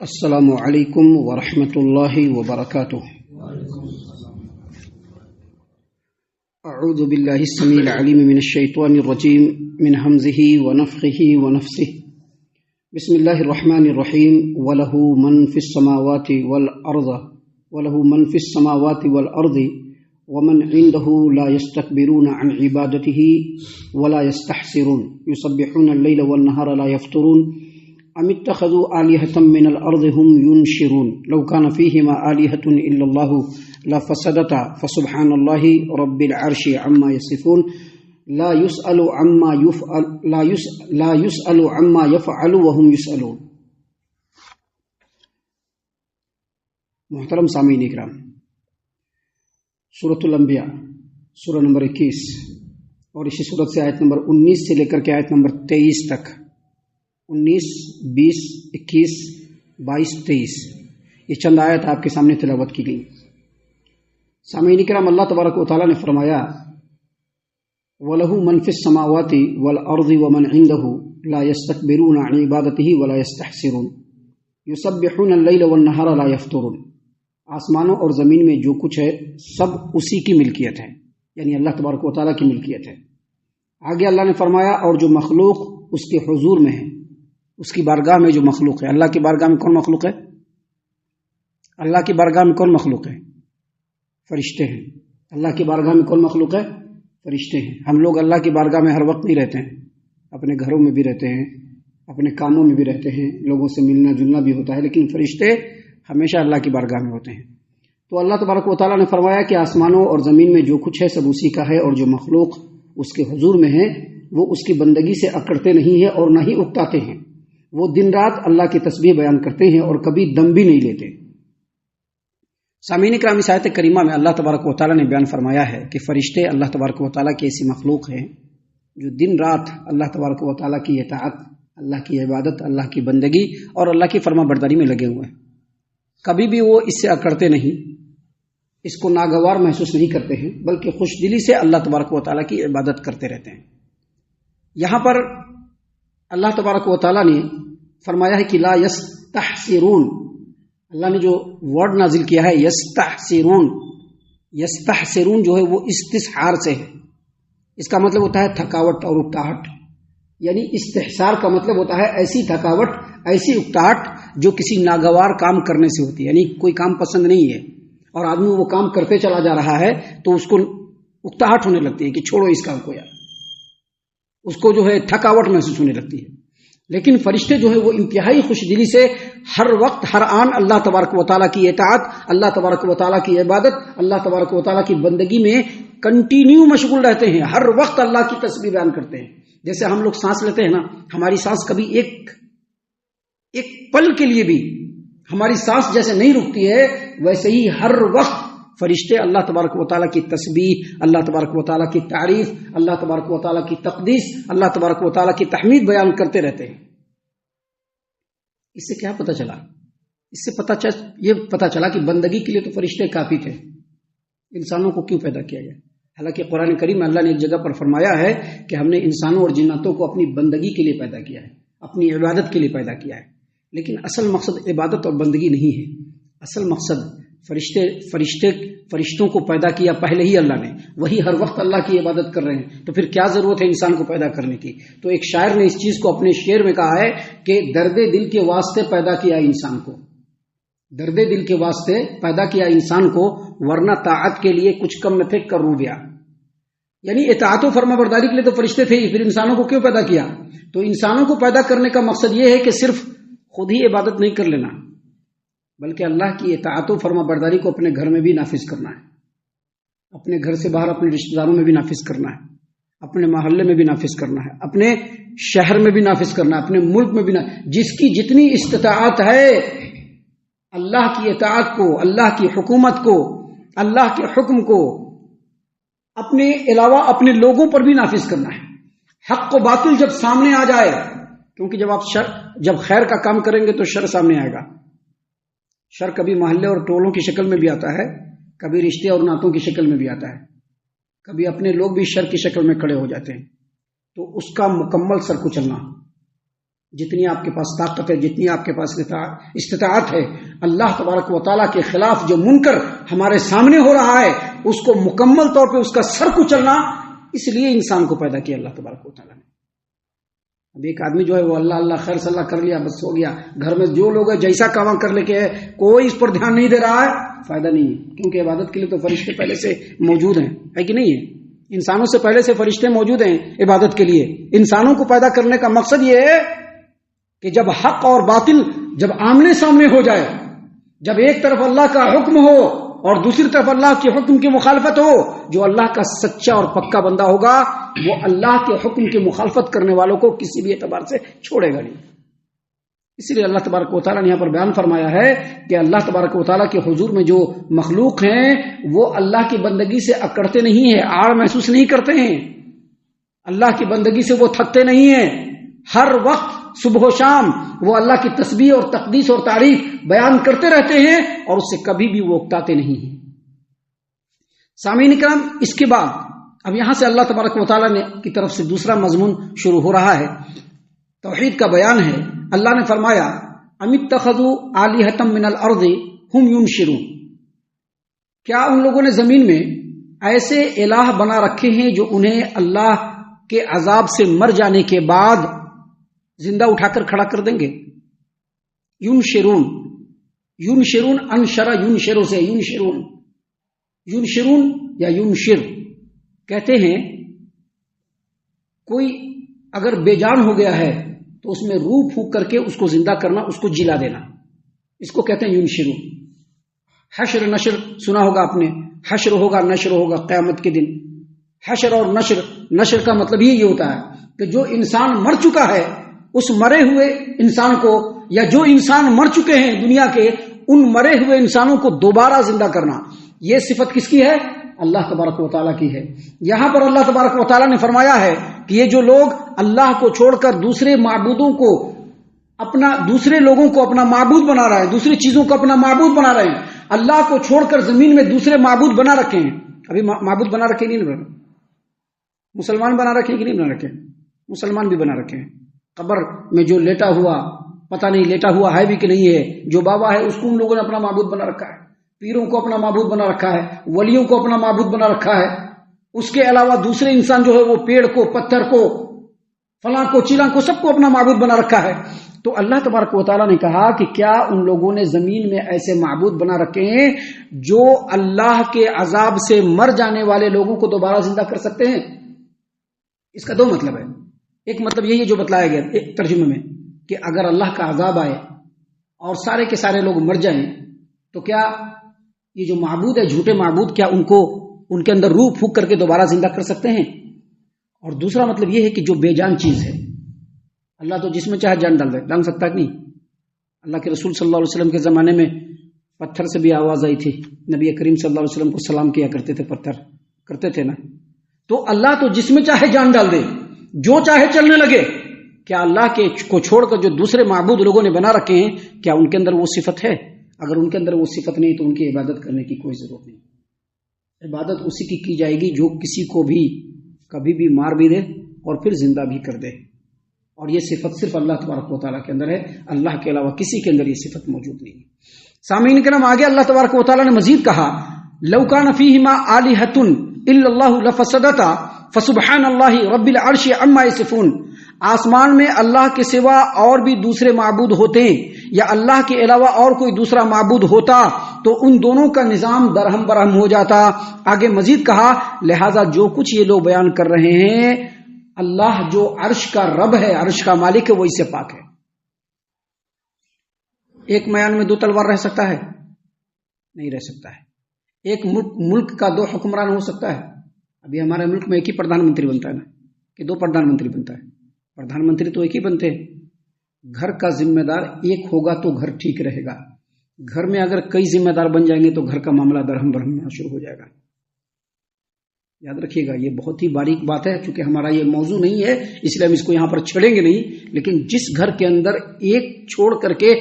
السلام علیکم ورحمۃ اللہ وبرکاتہ۔ اعوذ باللہ السمیع العلیم من الشیطان الرجیم من حمزہ ونفخہ ونفثہ۔ بسم اللہ الرحمن الرحیم۔ وَلَهُ مَن فِي السَّمَاوَاتِ وَالْأَرْضِ وَلَهُ مَن فِي السَّمَاوَاتِ وَالْأَرْضِ وَمَنْ عِندَهُ لَا يَسْتَكْبِرُونَ عَنْ عِبَادَتِهِ وَلَا يَسْتَحْسِرُونَ يُسَبِّحُونَ اللَّيْلَ وَالنَّهَارَ لَا يَفْتُرُونَ ام اتخذوا آلهة من الارض هم ينشرون لو كان فيهما آلهة الا الله لفسدتا فسبحان الله رب العرش عما يصفون لا يسأل عما يفعل وهم يسألون۔ محترم سامعین اکرام، سورۃ الانبیاء سورہ نمبر 21 اور اسی سورت سے آیت نمبر 19 سے لے کر کے آیت نمبر 23 تک، 19، 20، 21، 22، 23 یہ چند آیت آپ کے سامنے تلاوت کی گئی۔ سامعین کرام، اللہ تبارک و تعالیٰ نے فرمایا وَلَهُ مَن فِي السَّمَاوَاتِ وَالْأَرْضِ وَمَنْ عِندَهُ لَا يَسْتَكْبِرُونَ عَنْ عِبَادَتِهِ وَلَا يَسْتَحْسِرُونَ يُسَبِّحُونَ اللَّيْلَ وَالنَّهَارَ لَا يَفْتُرُونَ۔ آسمانوں اور زمین میں جو کچھ ہے سب اسی کی ملکیت ہے، یعنی اللہ تبارک و تعالیٰ کی ملکیت ہے۔ آگے اللہ نے فرمایا اور جو مخلوق اس کے حضور میں ہے، اس کی بارگاہ میں جو مخلوق ہے۔ اللہ کی بارگاہ میں کون مخلوق ہے؟ اللہ کی بارگاہ میں کون مخلوق ہے؟ فرشتے ہیں۔ اللہ کی بارگاہ میں کون مخلوق ہے؟ فرشتے ہیں۔ ہم لوگ اللہ کی بارگاہ میں ہر وقت نہیں رہتے ہیں، اپنے گھروں میں بھی رہتے ہیں، اپنے کاموں میں بھی رہتے ہیں، لوگوں سے ملنا جلنا بھی ہوتا ہے، لیکن فرشتے ہمیشہ اللہ کی بارگاہ میں ہوتے ہیں۔ تو اللہ تبارک و تعالیٰ نے فرمایا کہ آسمانوں اور زمین میں جو کچھ ہے سب اسی کا ہے، اور جو مخلوق اس کے حضور میں ہے وہ اس کی بندگی سے اکڑتے نہیں ہیں اور نہ ہی اکتاتے ہیں۔ وہ دن رات اللہ کی تسبیح بیان کرتے ہیں اور کبھی دم بھی نہیں لیتے۔ سامعین کرام، اس آیت کریمہ میں اللہ تبارک و تعالیٰ نے بیان فرمایا ہے کہ فرشتے اللہ تبارک و تعالیٰ کی ایسی مخلوق ہیں جو دن رات اللہ تبارک و تعالیٰ کی اطاعت، اللہ کی عبادت، اللہ کی بندگی اور اللہ کی فرما برداری میں لگے ہوئے ہیں۔ کبھی بھی وہ اس سے اکڑتے نہیں، اس کو ناگوار محسوس نہیں کرتے ہیں، بلکہ خوش دلی سے اللہ تبارک و تعالیٰ کی عبادت کرتے رہتے ہیں۔ یہاں پر اللہ تبارک و تعالیٰ نے فرمایا ہے کہ لا یستحسرون۔ اللہ نے جو ورڈ نازل کیا ہے یستحسرون، یستحسرون جو ہے وہ استحسار سے ہے۔ اس کا مطلب ہوتا ہے تھکاوٹ اور اکتاہٹ، یعنی استحسار کا مطلب ہوتا ہے ایسی تھکاوٹ، ایسی اکتاہٹ جو کسی ناگوار کام کرنے سے ہوتی ہے۔ یعنی کوئی کام پسند نہیں ہے اور آدمی وہ کام کرتے چلا جا رہا ہے تو اس کو اکتاہٹ ہونے لگتی ہے کہ چھوڑو اس کام کو یار، اس کو جو ہے تھکاوٹ محسوس ہونے لگتی ہے۔ لیکن فرشتے جو ہے وہ انتہائی خوش دلی سے ہر وقت ہر آن اللہ تبارک و تعالیٰ کی اطاعت، اللہ تبارک و تعالیٰ کی عبادت، اللہ تبارک و تعالیٰ کی بندگی میں کنٹینیو مشغول رہتے ہیں، ہر وقت اللہ کی تسبیح بیان کرتے ہیں۔ جیسے ہم لوگ سانس لیتے ہیں نا، ہماری سانس کبھی ایک پل کے لیے بھی ہماری سانس جیسے نہیں رکتی ہے، ویسے ہی ہر وقت فرشتے اللہ تبارک و تعالیٰ کی تسبیح، اللہ تبارک و تعالیٰ کی تعریف، اللہ تبارک و تعالیٰ کی تقدیس، اللہ تبارک و تعالیٰ کی تحمید بیان کرتے رہتے ہیں۔ اس سے کیا پتہ چلا؟ اس سے یہ پتہ چلا کہ بندگی کے لیے تو فرشتے کافی تھے، انسانوں کو کیوں پیدا کیا گیا؟ حالانکہ قرآن کریم میں اللہ نے ایک جگہ پر فرمایا ہے کہ ہم نے انسانوں اور جناتوں کو اپنی بندگی کے لیے پیدا کیا ہے، اپنی عبادت کے لیے پیدا کیا ہے۔ لیکن اصل مقصد عبادت اور بندگی نہیں ہے۔ اصل مقصد فرشتوں کو پیدا کیا پہلے ہی اللہ نے، وہی ہر وقت اللہ کی عبادت کر رہے ہیں، تو پھر کیا ضرورت ہے انسان کو پیدا کرنے کی؟ تو ایک شاعر نے اس چیز کو اپنے شعر میں کہا ہے کہ درد دل کے واسطے پیدا کیا انسان کو، درد دل کے واسطے پیدا کیا انسان کو، ورنہ طاعت کے لیے کچھ کم نہ تھے کروبیا۔ یعنی اطاعت و فرما برداری کے لیے تو فرشتے تھے ہی، پھر انسانوں کو کیوں پیدا کیا؟ تو انسانوں کو پیدا کرنے کا مقصد یہ ہے کہ صرف خود ہی عبادت نہیں کر لینا، بلکہ اللہ کی اطاعت و فرما برداری کو اپنے گھر میں بھی نافذ کرنا ہے، اپنے گھر سے باہر اپنے رشتہ داروں میں بھی نافذ کرنا ہے، اپنے محلے میں بھی نافذ کرنا ہے، اپنے شہر میں بھی نافذ کرنا ہے، اپنے ملک میں بھی جس کی جتنی استطاعت ہے اللہ کی اطاعت کو، اللہ کی حکومت کو، اللہ کے حکم کو اپنے علاوہ اپنے لوگوں پر بھی نافذ کرنا ہے۔ حق و باطل جب سامنے آ جائے، کیونکہ جب خیر کا کام کریں گے تو شر سامنے آئے گا۔ شر کبھی محلے اور ٹولوں کی شکل میں بھی آتا ہے، کبھی رشتے اور ناتوں کی شکل میں بھی آتا ہے، کبھی اپنے لوگ بھی شر کی شکل میں کھڑے ہو جاتے ہیں، تو اس کا مکمل سر کچلنا، جتنی آپ کے پاس طاقت ہے، جتنی آپ کے پاس استطاعت ہے، اللہ تبارک و تعالیٰ کے خلاف جو منکر ہمارے سامنے ہو رہا ہے اس کو مکمل طور پہ اس کا سر کچلنا، اس لیے انسان کو پیدا کیا اللہ تبارک و تعالیٰ نے۔ اب ایک آدمی جو ہے وہ اللہ اللہ خیر صلی اللہ کر لیا، بس ہو گیا، گھر میں جو لوگ ہیں جیسا کام کر لے کے ہے، کوئی اس پر دھیان نہیں دے رہا ہے، فائدہ نہیں ہے، کیونکہ عبادت کے لیے تو فرشتے پہلے سے موجود ہیں، ہے کہ نہیں ہے؟ انسانوں سے پہلے سے فرشتے موجود ہیں عبادت کے لیے۔ انسانوں کو پیدا کرنے کا مقصد یہ ہے کہ جب حق اور باطل جب آمنے سامنے ہو جائے، جب ایک طرف اللہ کا حکم ہو اور دوسری طرف اللہ کے حکم کی مخالفت ہو، جو اللہ کا سچا اور پکا بندہ ہوگا وہ اللہ کے حکم کی مخالفت کرنے والوں کو کسی بھی اعتبار سے چھوڑے گا نہیں۔ اسی لیے اللہ تبارک و تعالیٰ نے یہاں پر بیان فرمایا ہے کہ اللہ تبارک و تعالیٰ کے حضور میں جو مخلوق ہیں وہ اللہ کی بندگی سے اکڑتے نہیں ہیں، آڑ محسوس نہیں کرتے ہیں، اللہ کی بندگی سے وہ تھکتے نہیں ہیں، ہر وقت صبح و شام وہ اللہ کی تسبیح اور تقدیس اور تعریف بیان کرتے رہتے ہیں اور اس سے کبھی بھی وہ اکتاتے نہیں ہیں۔ سامعین کرام، اس کے بعد اب یہاں سے اللہ تبارک و تعالیٰ نے کی طرف سے دوسرا مضمون شروع ہو رہا ہے، توحید کا بیان ہے۔ اللہ نے فرمایا ام اتخذوا آلہۃ من الارض ہم ینشرون، کیا ان لوگوں نے زمین میں ایسے الہ بنا رکھے ہیں جو انہیں اللہ کے عذاب سے مر جانے کے بعد زندہ اٹھا کر کھڑا کر دیں گے؟ ینشرون، ینشرون انشر ینشرو سے ینشرون، ینشرون یا ینشر کہتے ہیں کوئی اگر بے جان ہو گیا ہے تو اس میں روح پھونک کر کے اس کو زندہ کرنا، اس کو جلا دینا، اس کو کہتے ہیں ینشرون۔ حشر نشر سنا ہوگا آپ نے، حشر ہوگا نشر ہوگا قیامت کے دن۔ حشر اور نشر، نشر کا مطلب یہ ہوتا ہے کہ جو انسان مر چکا ہے اس مرے ہوئے انسان کو، یا جو انسان مر چکے ہیں دنیا کے ان مرے ہوئے انسانوں کو دوبارہ زندہ کرنا، یہ صفت کس کی ہے؟ اللہ تبارک و تعالیٰ کی ہے۔ یہاں پر اللہ تبارک و تعالیٰ نے فرمایا ہے کہ یہ جو لوگ اللہ کو چھوڑ کر دوسرے معبودوں کو دوسرے لوگوں کو اپنا معبود بنا رہے ہیں، دوسری چیزوں کو اپنا معبود بنا رہے ہیں، اللہ کو چھوڑ کر زمین میں دوسرے معبود بنا رکھے ہیں۔ ابھی معبود بنا رکھے نہیں بنا، مسلمان بنا رکھے کہ نہیں بنا رکھے؟ مسلمان بھی بنا رکھے ہیں۔ قبر میں جو لیٹا ہوا، پتہ نہیں لیٹا ہوا ہے بھی کہ نہیں ہے، جو بابا ہے اس کو ان لوگوں نے اپنا معبود بنا رکھا ہے، پیروں کو اپنا معبود بنا رکھا ہے، ولیوں کو اپنا معبود بنا رکھا ہے۔ اس کے علاوہ دوسرے انسان جو ہے وہ پیڑ کو، پتھر کو، فلاں کو، چیلاں کو، سب کو اپنا معبود بنا رکھا ہے۔ تو اللہ تبارک و تعالیٰ نے کہا کہ کیا ان لوگوں نے زمین میں ایسے معبود بنا رکھے ہیں جو اللہ کے عذاب سے مر جانے والے لوگوں کو دوبارہ زندہ کر سکتے ہیں؟ اس کا دو مطلب ہے، ایک مطلب یہی ہے جو بتلایا گیا ایک ترجمے میں کہ اگر اللہ کا عذاب آئے اور سارے کے سارے لوگ مر جائیں تو کیا یہ جو معبود ہے، جھوٹے معبود، کیا ان کے اندر روح پھونک کر کے دوبارہ زندہ کر سکتے ہیں؟ اور دوسرا مطلب یہ ہے کہ جو بے جان چیز ہے، اللہ تو جس میں چاہے جان ڈال سکتا ہے کہ نہیں؟ اللہ کے رسول صلی اللہ علیہ وسلم کے زمانے میں پتھر سے بھی آواز آئی تھی، نبی کریم صلی اللہ علیہ وسلم کو سلام کیا کرتے تھے، پتھر کرتے تھے نا۔ تو اللہ تو جس میں چاہے جان ڈال دے، جو چاہے چلنے لگے۔ کیا اللہ کے کو چھوڑ کر جو دوسرے معبود لوگوں نے بنا رکھے ہیں، کیا ان کے اندر وہ صفت ہے؟ اگر ان کے اندر وہ صفت نہیں تو ان کی عبادت کرنے کی کوئی ضرورت نہیں۔ عبادت اسی کی جائے گی جو کسی کو بھی کبھی بھی مار بھی دے اور پھر زندہ بھی کر دے، اور یہ صفت صرف اللہ تبارک و تعالیٰ کے اندر ہے، اللہ کے علاوہ کسی کے اندر یہ صفت موجود نہیں۔ سامعین کرام، آگے اللہ تبارک و تعالیٰ نے مزید کہا لو کان فیہما آلہۃ الا اللہ لفسدتا فسبحان اللہ رب العرش عما یصفون، آسمان میں اللہ کے سوا اور بھی دوسرے معبود ہوتے یا اللہ کے علاوہ اور کوئی دوسرا معبود ہوتا تو ان دونوں کا نظام درہم برہم ہو جاتا۔ آگے مزید کہا لہذا جو کچھ یہ لوگ بیان کر رہے ہیں، اللہ جو عرش کا رب ہے، عرش کا مالک ہے، وہ اس سے پاک ہے۔ ایک میان میں دو تلوار رہ سکتا ہے؟ نہیں رہ سکتا ہے۔ ایک ملک کا دو حکمران ہو سکتا ہے؟ ابھی ہمارے ملک میں ایک ہی پردھان منتری بنتا ہے نا، کہ دو پردھان منتری بنتا ہے؟ پردھان منتری تو ایک ہی بنتے ہیں۔ گھر کا ذمہ دار ایک ہوگا تو گھر ٹھیک رہے گا، گھر میں اگر کئی ذمہ دار بن جائیں گے تو گھر کا معاملہ درہم برہم ہونا شروع ہو جائے گا۔ یاد رکھیے گا، یہ بہت ہی باریک بات ہے، چونکہ ہمارا یہ موضوع نہیں ہے اس لیے ہم اس کو یہاں پر چھڑیں گے نہیں، لیکن جس گھر کے اندر ایک چھوڑ کر کے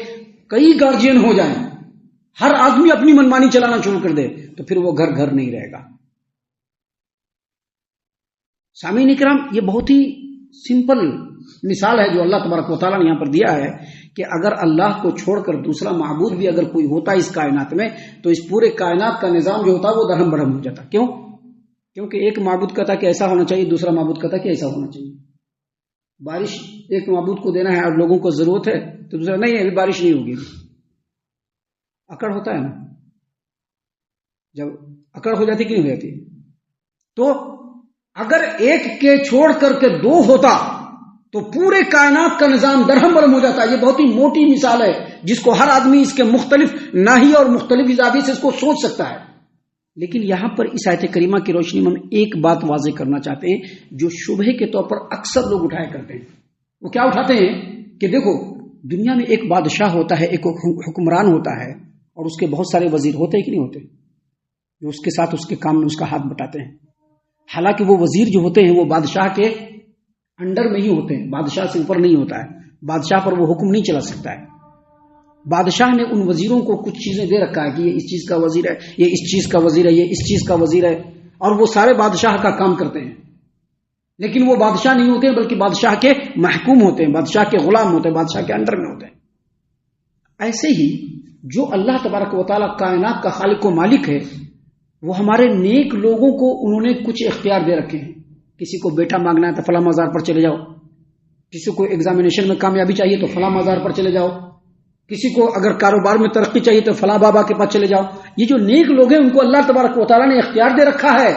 کئی گارجین ہو جائیں، ہر آدمی اپنی منمانی چلانا شروع کر دے تو پھر وہ گھر گھر نہیں رہے گا۔ سامعین کرام، یہ بہت ہی سمپل مثال ہے جو اللہ تبارک و تعالیٰ نے یہاں پر دیا ہے کہ اگر اللہ کو چھوڑ کر دوسرا معبود بھی اگر کوئی ہوتا ہے اس کائنات میں تو اس پورے کائنات کا نظام جو ہوتا ہے وہ درہم برہم ہو جاتا. کیوں؟ کیونکہ ایک معبود کہتا کہ ایسا ہونا چاہیے، دوسرا معبود کہتا کہ ایسا ہونا چاہیے. بارش ایک معبود کو دینا ہے اور لوگوں کو ضرورت ہے تو دوسرا نہیں، ابھی بارش نہیں ہوگی. اکڑ ہوتا ہے نا، جب اکڑ ہو جاتی کہ نہیں ہو جاتی. تو اگر ایک کے چھوڑ کر کے دو ہوتا تو پورے کائنات کا نظام درہم برہم ہو جاتا ہے. یہ بہت ہی موٹی مثال ہے جس کو ہر آدمی اس کے مختلف ناحیے اور مختلف زاویے سے اس کو سوچ سکتا ہے. لیکن یہاں پر اس آیت کریمہ کی روشنی میں ہم ایک بات واضح کرنا چاہتے ہیں جو شبہ کے طور پر اکثر لوگ اٹھایا کرتے ہیں. وہ کیا اٹھاتے ہیں کہ دیکھو دنیا میں ایک بادشاہ ہوتا ہے، ایک حکمران ہوتا ہے اور اس کے بہت سارے وزیر ہوتے ہیں کہ نہیں ہوتے، جو اس کے ساتھ اس کے کام میں اس کا ہاتھ بٹاتے ہیں. حالانکہ وہ وزیر جو ہوتے ہیں وہ بادشاہ کے انڈر میں ہی ہوتے ہیں، بادشاہ سے اوپر نہیں ہوتا ہے، بادشاہ پر وہ حکم نہیں چلا سکتا ہے. بادشاہ نے ان وزیروں کو کچھ چیزیں دے رکھا ہے کہ یہ اس چیز کا وزیر ہے، یہ اس چیز کا وزیر ہے، یہ اس چیز کا وزیر ہے، اور وہ سارے بادشاہ کا کام کرتے ہیں. لیکن وہ بادشاہ نہیں ہوتے ہیں بلکہ بادشاہ کے محکوم ہوتے ہیں، بادشاہ کے غلام ہوتے ہیں، بادشاہ کے انڈر میں ہوتے ہیں. ایسے ہی جو اللہ تبارک و تعالیٰ کائنات کا خالق و مالک ہے وہ ہمارے نیک لوگوں کو انہوں نے کچھ اختیار دے رکھے ہیں. کسی کو بیٹا مانگنا ہے تو فلاں مزار پر چلے جاؤ، کسی کو ایگزامینیشن میں کامیابی چاہیے تو فلاں مزار پر چلے جاؤ، کسی کو اگر کاروبار میں ترقی چاہیے تو فلاں بابا کے پاس چلے جاؤ. یہ جو نیک لوگ ہیں ان کو اللہ تبارک و تعالیٰ نے اختیار دے رکھا ہے.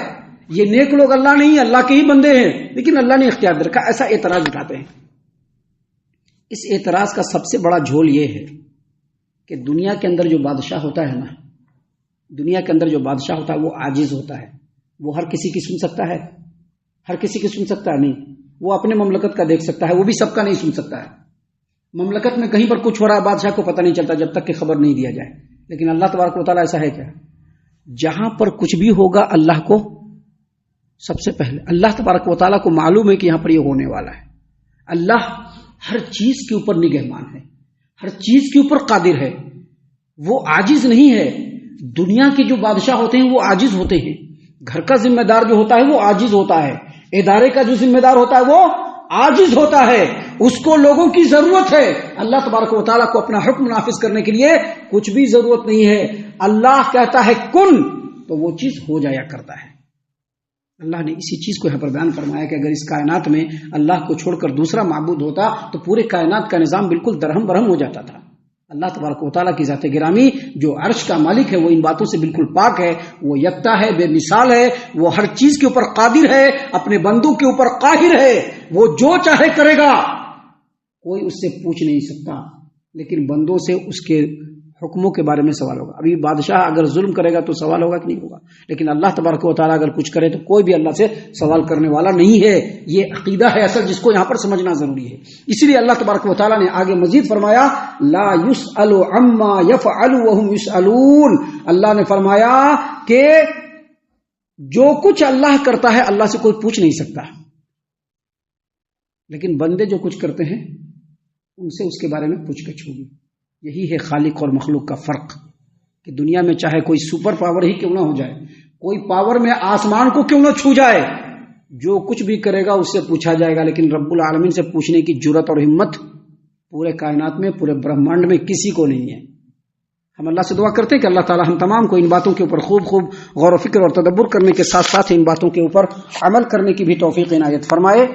یہ نیک لوگ اللہ نہیں، اللہ کے ہی بندے ہیں، لیکن اللہ نے اختیار دے رکھا. ایسا اعتراض اٹھاتے ہیں. اس اعتراض کا سب سے بڑا جھول یہ ہے کہ دنیا کے اندر جو بادشاہ ہوتا ہے نا، دنیا کے اندر جو بادشاہ ہوتا ہے وہ عاجز ہوتا ہے. وہ ہر کسی کی سن سکتا ہے؟ ہر کسی کی سن سکتا ہے؟ نہیں. وہ اپنے مملکت کا دیکھ سکتا ہے، وہ بھی سب کا نہیں سن سکتا ہے. مملکت میں کہیں پر کچھ ہو رہا ہے بادشاہ کو پتہ نہیں چلتا جب تک کہ خبر نہیں دیا جائے. لیکن اللہ تبارک و تعالیٰ ایسا ہے کیا؟ جہاں پر کچھ بھی ہوگا اللہ کو سب سے پہلے اللہ تبارک و تعالیٰ کو معلوم ہے کہ یہاں پر یہ ہونے والا ہے. اللہ ہر چیز کے اوپر نگہبان ہے، ہر چیز کے اوپر قادر ہے. وہ عاجز نہیں ہے. دنیا کے جو بادشاہ ہوتے ہیں وہ عاجز ہوتے ہیں. گھر کا ذمہ دار جو ہوتا ہے وہ عاجز ہوتا ہے. ادارے کا جو ذمہ دار ہوتا ہے وہ عاجز ہوتا ہے. اس کو لوگوں کی ضرورت ہے. اللہ تبارک و تعالیٰ کو اپنا حکم نافذ کرنے کے لیے کچھ بھی ضرورت نہیں ہے. اللہ کہتا ہے کن تو وہ چیز ہو جایا کرتا ہے. اللہ نے اسی چیز کو یہاں پر بیان فرمایا کہ اگر اس کائنات میں اللہ کو چھوڑ کر دوسرا معبود ہوتا تو پورے کائنات کا نظام بالکل درہم برہم ہو جاتا تھا. اللہ تبارک و تعالیٰ کی ذات گرامی جو عرش کا مالک ہے وہ ان باتوں سے بالکل پاک ہے. وہ یکتا ہے، بے مثال ہے، وہ ہر چیز کے اوپر قادر ہے، اپنے بندوں کے اوپر قاہر ہے. وہ جو چاہے کرے گا، کوئی اس سے پوچھ نہیں سکتا. لیکن بندوں سے اس کے حکموں کے بارے میں سوال ہوگا. ابھی بادشاہ اگر ظلم کرے گا تو سوال ہوگا کہ نہیں ہوگا؟ لیکن اللہ تبارک و تعالیٰ اگر کچھ کرے تو کوئی بھی اللہ سے سوال کرنے والا نہیں ہے. یہ عقیدہ ہے اصل جس کو یہاں پر سمجھنا ضروری ہے. اسی لیے اللہ تبارک و تعالیٰ نے آگے مزید فرمایا لا یسأل عما یفعل وهم یسألون. اللہ نے فرمایا کہ جو کچھ اللہ کرتا ہے اللہ سے کوئی پوچھ نہیں سکتا، لیکن بندے جو کچھ کرتے ہیں ان سے اس کے بارے میں پوچھ گچھ ہوگی. یہی ہے خالق اور مخلوق کا فرق کہ دنیا میں چاہے کوئی سپر پاور ہی کیوں نہ ہو جائے، کوئی پاور میں آسمان کو کیوں نہ چھو جائے، جو کچھ بھی کرے گا اس سے پوچھا جائے گا. لیکن رب العالمین سے پوچھنے کی جرات اور ہمت پورے کائنات میں، پورے برہمانڈ میں کسی کو نہیں ہے. ہم اللہ سے دعا کرتے ہیں کہ اللہ تعالی ہم تمام کو ان باتوں کے اوپر خوب غور و فکر اور تدبر کرنے کے ساتھ ساتھ ان باتوں کے اوپر عمل کرنے کی بھی توفیق عنایت فرمائے.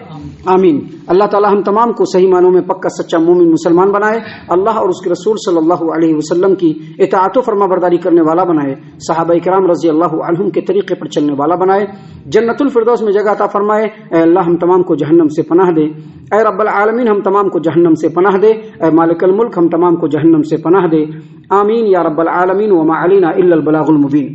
آمین. اللہ تعالی ہم تمام کو صحیح معنوں میں پکا سچا مومن مسلمان بنائے. اللہ اور اس کے رسول صلی اللہ علیہ وسلم کی اطاعت و فرما برداری کرنے والا بنائے. صحابہ کرام رضی اللہ عنہم کے طریقے پر چلنے والا بنائے. جنت الفردوس میں جگہ عطا فرمائے. اے اللہ ہم تمام کو جہنم سے پناہ دے. اے رب العالمین ہم تمام کو جہنم سے پناہ دے. اے مالک الملک ہم تمام کو جہنم سے پناہ دے. آمین یا رب العالمین. وما علینا الا البلاغ المبین.